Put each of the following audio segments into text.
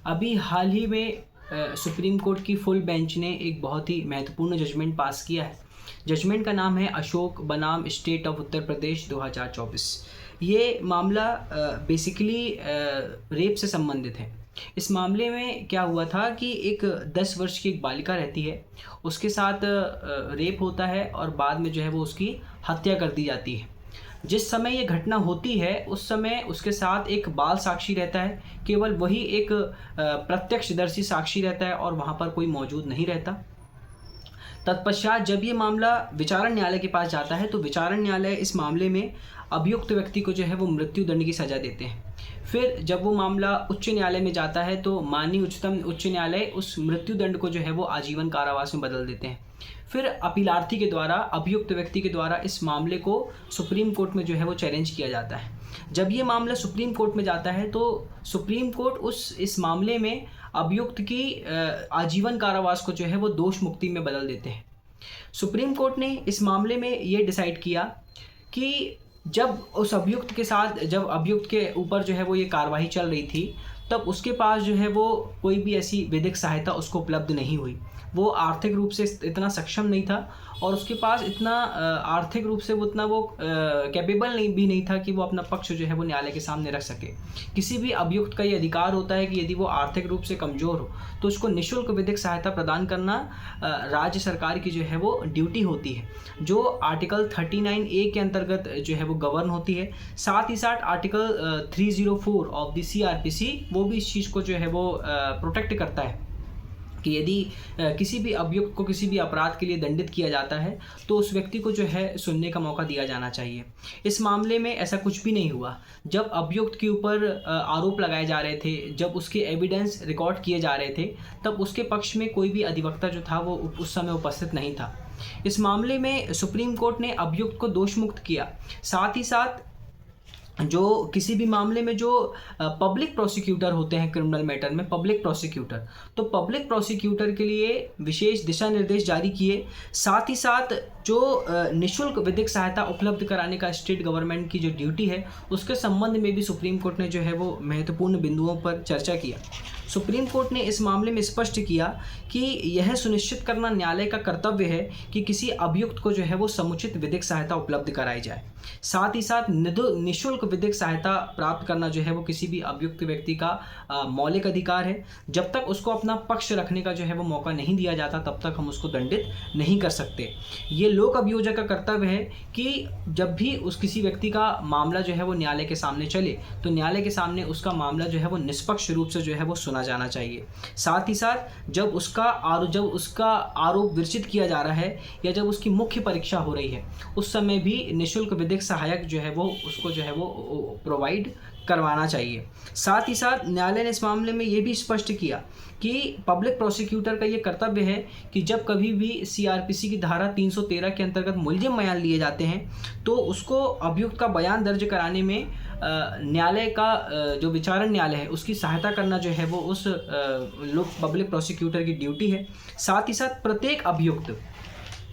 अभी हाल ही में supreme court की फुल बेंच ने एक बहुत ही महत्वपूर्ण जजमेंट पास किया है। जजमेंट का नाम है अशोक बनाम स्टेट ऑफ उत्तर प्रदेश 2024। ये मामला बेसिकली रेप से संबंधित है। इस मामले में क्या हुआ था कि एक 10 वर्ष की एक बालिका रहती है, उसके साथ रेप होता है और बाद में जो है वो उसकी हत्या कर दी जाती है। जिस समय ये घटना होती है उस समय उसके साथ एक बाल साक्षी रहता है, केवल वही एक प्रत्यक्षदर्शी साक्षी रहता है और वहाँ पर कोई मौजूद नहीं रहता। तत्पश्चात जब ये मामला विचारण न्यायालय के पास जाता है तो विचारण न्यायालय इस मामले में अभियुक्त व्यक्ति को जो है वो मृत्यु दंड की सज़ा देते हैं। फिर जब वो मामला उच्च न्यायालय में जाता है तो माननीय उच्चतम उच्च न्यायालय उस मृत्यु दंड को जो है वो आजीवन कारावास में बदल देते हैं। फिर अपीलार्थी के द्वारा, अभियुक्त व्यक्ति के द्वारा इस मामले को सुप्रीम कोर्ट में जो है वो चैलेंज किया जाता है। जब ये मामला सुप्रीम कोर्ट में जाता है तो सुप्रीम कोर्ट इस मामले में अभियुक्त की आजीवन कारावास को जो है वो दोष मुक्ति में बदल देते हैं। सुप्रीम कोर्ट ने इस मामले में ये डिसाइड किया कि जब उस अभियुक्त के साथ, जब अभियुक्त के ऊपर जो है वो ये कार्रवाई चल रही थी, तब उसके पास जो है वो कोई भी ऐसी विधिक सहायता उसको उपलब्ध नहीं हुई। वो आर्थिक रूप से इतना सक्षम नहीं था और उसके पास इतना आर्थिक रूप से वो इतना वो कैपेबल नहीं था कि वो अपना पक्ष जो है वो न्यायालय के सामने रख सके। किसी भी अभियुक्त का ये अधिकार होता है कि यदि वो आर्थिक रूप से कमज़ोर हो तो उसको निःशुल्क विधिक सहायता प्रदान करना राज्य सरकार की जो है वो ड्यूटी होती है, जो आर्टिकल 39A के अंतर्गत जो है वो गवर्न होती है। साथ ही साथ आर्टिकल 304 ऑफ द CRPC वो भी इस चीज़ को जो है वो प्रोटेक्ट करता है कि यदि किसी भी अभियुक्त को किसी भी अपराध के लिए दंडित किया जाता है तो उस व्यक्ति को जो है सुनने का मौका दिया जाना चाहिए। इस मामले में ऐसा कुछ भी नहीं हुआ। जब अभियुक्त के ऊपर आरोप लगाए जा रहे थे, जब उसके एविडेंस रिकॉर्ड किए जा रहे थे, तब उसके पक्ष में कोई भी अधिवक्ता जो था वो उस समय उपस्थित नहीं था। इस मामले में सुप्रीम कोर्ट ने अभियुक्त को दोष मुक्त किया। साथ ही साथ जो किसी भी मामले में जो पब्लिक प्रोसिक्यूटर होते हैं क्रिमिनल मैटर में, पब्लिक प्रोसिक्यूटर, तो पब्लिक प्रोसिक्यूटर के लिए विशेष दिशा निर्देश जारी किए। साथ ही साथ जो निःशुल्क विधिक सहायता उपलब्ध कराने का स्टेट गवर्नमेंट की जो ड्यूटी है उसके संबंध में भी सुप्रीम कोर्ट ने जो है वो महत्वपूर्ण बिंदुओं पर चर्चा किया। सुप्रीम कोर्ट ने इस मामले में स्पष्ट किया कि यह सुनिश्चित करना न्यायालय का कर्तव्य है कि किसी अभियुक्त को जो है वो समुचित विधिक सहायता उपलब्ध कराई जाए। साथ ही साथ निःशुल्क विधिक सहायता प्राप्त करना जो है वो किसी भी अभियुक्त व्यक्ति का मौलिक अधिकार है। जब तक उसको अपना पक्ष रखने का जो है वो मौका नहीं दिया जाता तब तक हम उसको दंडित नहीं कर सकते। ये लोक अभियोजक का कर्तव्य है कि जब भी उस किसी व्यक्ति का मामला जो है वो न्यायालय के सामने चले तो न्यायालय के सामने उसका मामला जो है वो निष्पक्ष रूप से जो है वो सुना जाना चाहिए। साथ ही साथ जब उसका आरोप विरचित किया जा रहा है या जब उसकी मुख्य परीक्षा हो रही है उस समय भी निःशुल्क विधिक सहायक जो है वो उसको जो है वो प्रोवाइड करवाना चाहिए। साथ ही साथ न्यायालय ने इस मामले में ये भी स्पष्ट किया कि पब्लिक प्रोसिक्यूटर का ये कर्तव्य है कि जब कभी भी CRPC की धारा 313 के अंतर्गत मुलजिम बयान लिए जाते हैं तो उसको अभियुक्त का बयान दर्ज कराने में न्यायालय का जो विचारण न्यायालय है उसकी सहायता करना जो है वो उस पब्लिक प्रोसिक्यूटर की ड्यूटी है। साथ ही साथ प्रत्येक अभियुक्त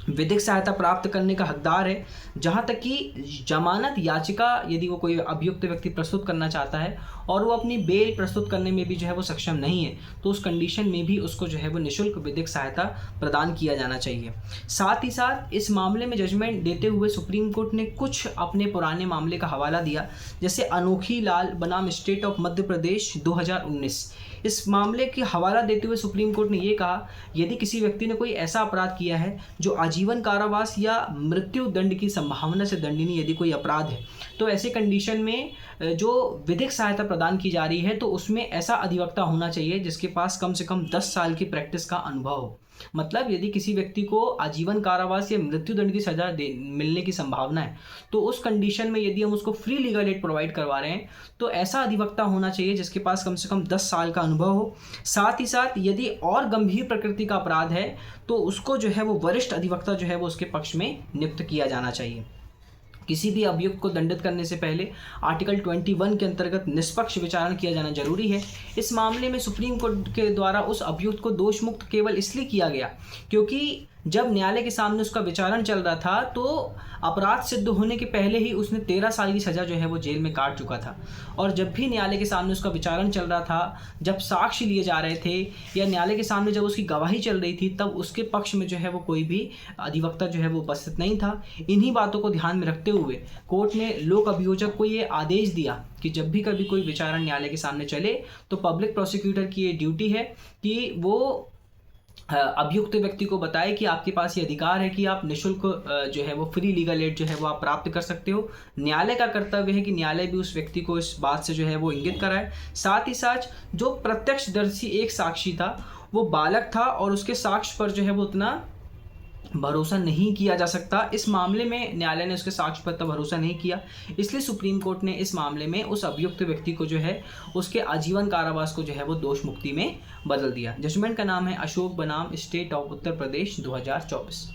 विधिक सहायता प्राप्त करने का हकदार है। जहाँ तक कि जमानत याचिका यदि वो कोई अभियुक्त व्यक्ति प्रस्तुत करना चाहता है और वो अपनी बेल प्रस्तुत करने में भी जो है वो सक्षम नहीं है तो उस कंडीशन में भी उसको जो है वो निःशुल्क विधिक सहायता प्रदान किया जाना चाहिए। साथ ही साथ इस मामले में जजमेंट देते हुए सुप्रीम कोर्ट ने कुछ अपने पुराने मामले का हवाला दिया, जैसे अनोखी लाल बनाम स्टेट ऑफ मध्य प्रदेश 2019। इस मामले की हवाला देते हुए सुप्रीम कोर्ट ने ये कहा, यदि किसी व्यक्ति ने कोई ऐसा अपराध किया है जो आजीवन कारावास या मृत्यु दंड की संभावना से दंडनीय यदि कोई अपराध है तो ऐसे कंडीशन में जो विधिक सहायता प्रदान की जा रही है तो उसमें ऐसा अधिवक्ता होना चाहिए जिसके पास कम से कम 10 साल की प्रैक्टिस का अनुभव हो। मतलब यदि किसी व्यक्ति को आजीवन कारावास या मृत्यु दंड की सजा मिलने की संभावना है तो उस कंडीशन में यदि हम उसको फ्री लीगल एड प्रोवाइड करवा रहे हैं तो ऐसा अधिवक्ता होना चाहिए जिसके पास कम से कम 10 साल का अनुभव हो। साथ ही साथ यदि और गंभीर प्रकृति का अपराध है तो उसको जो है वो वरिष्ठ अधिवक्ता जो है वो उसके पक्ष में नियुक्त किया जाना चाहिए। किसी भी अभियुक्त को दंडित करने से पहले आर्टिकल 21 के अंतर्गत निष्पक्ष विचारण किया जाना जरूरी है। इस मामले में सुप्रीम कोर्ट के द्वारा उस अभियुक्त को दोष मुक्त केवल इसलिए किया गया क्योंकि जब न्यायालय के सामने उसका विचारण चल रहा था तो अपराध सिद्ध होने के पहले ही उसने 13 साल की सज़ा जो है वो जेल में काट चुका था। और जब भी न्यायालय के सामने उसका विचारण चल रहा था, जब साक्ष्य लिए जा रहे थे या न्यायालय के सामने जब उसकी गवाही चल रही थी, तब उसके पक्ष में जो है वो कोई भी अधिवक्ता जो है वो उपस्थित नहीं था। इन्हीं बातों को ध्यान में रखते हुए कोर्ट ने लोक अभियोजक को ये आदेश दिया कि जब भी कभी कोई विचारण न्यायालय के सामने चले तो पब्लिक प्रोसिक्यूटर की ये ड्यूटी है कि वो अभियुक्त व्यक्ति को बताए कि आपके पास ये अधिकार है कि आप निःशुल्क जो है वो फ्री लीगल एड जो है वो आप प्राप्त कर सकते हो। न्यायालय का कर्तव्य है कि न्यायालय भी उस व्यक्ति को इस बात से जो है वो इंगित कराए। साथ ही साथ जो प्रत्यक्षदर्शी एक साक्षी था वो बालक था और उसके साक्ष्य पर जो है वो उतना भरोसा नहीं किया जा सकता। इस मामले में न्यायालय ने उसके साक्ष्य पर तो भरोसा नहीं किया, इसलिए सुप्रीम कोर्ट ने इस मामले में उस अभियुक्त व्यक्ति को जो है उसके आजीवन कारावास को जो है वो दोष मुक्ति में बदल दिया। जजमेंट का नाम है अशोक बनाम स्टेट ऑफ उत्तर प्रदेश 2024।